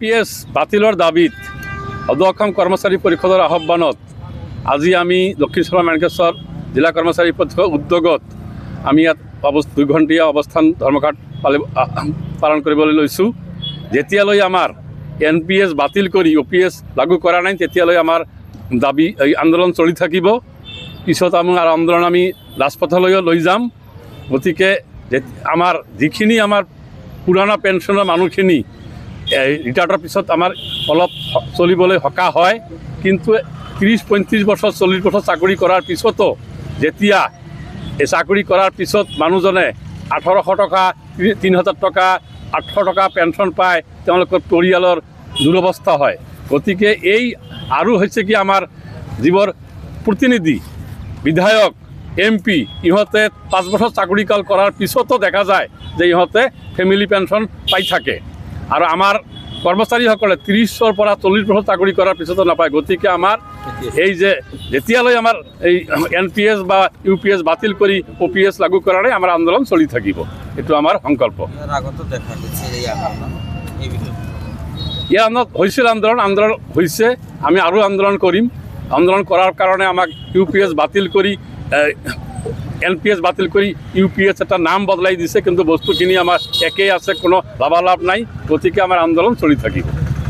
NPS বাতিলৰ দাবীত অসম কৰ্মচাৰী পৰিষদৰ আহ্বানত আজি আমি দক্ষিণ চুবুৰী মেনকেশ্বৰ জিলা কৰ্মচাৰী পৰিষদৰ উদ্যোগত আমি ইয়াত 2 ঘণ্টীয়া অৱস্থান ধৰ্মঘট পালন কৰিবলৈ লৈছোঁ। যেতিয়ালৈ আমাৰ NPS বাতিল কৰি OPS লাগু কৰা নাই তেতিয়ালৈ আমাৰ দাবী আন্দোলন চলি থাকিব। পিছত আমাৰ আন্দোলন আমি ৰাজপথলৈও লৈ যাম। গতিকে আমাৰ যিখিনি আমাৰ পুৰণা পেঞ্চনৰ মানুহখিনি ৰিটায়াৰ্ডৰ পিছত আমাৰ অলপ চলিবলৈ সকাহ হয়, কিন্তু 30-35 বছৰ 40 বছৰ চাকৰি কৰাৰ পিছতো যেতিয়া এই চাকৰি কৰাৰ পিছত মানুহজনে 1800 টকা 3000 টকা 800 টকা পেঞ্চন পায়, তেওঁলোকৰ পৰিয়ালৰ দুৰৱস্থা হয়। গতিকে এই আৰু হৈছে কি আমাৰ যিবোৰ প্ৰতিনিধি বিধায়ক MP ইহঁতে 5 বছৰ চাকৰি কাল কৰাৰ পিছতো দেখা যায় যে ইহঁতে ফেমিলি পেঞ্চন পাই থাকে, আৰু আমাৰ কৰ্মচাৰীসকলে 30ৰ পৰা 40 বছৰ চাকৰি কৰাৰ পিছতো নাপায়। গতিকে আমাৰ এই যে যেতিয়ালৈ আমাৰ এই NPS বা UPS বাতিল কৰি OPS লাগু কৰা নাই আমাৰ আন্দোলন চলি থাকিব, এইটো আমাৰ সংকল্প। ইয়াৰ আন্দোলন হৈছিল, আন্দোলন হৈছে, আমি আৰু আন্দোলন কৰিম। আন্দোলন কৰাৰ কাৰণে আমাক UPS বাতিল কৰি NPS বাতিল কৰি UPS এটা নাম বদলাই দিছে, কিন্তু বস্তুখিনি আমাৰ একেই আছে, কোনো লাভালাভ নাই। গতিকে আমাৰ আন্দোলন চলি থাকিব।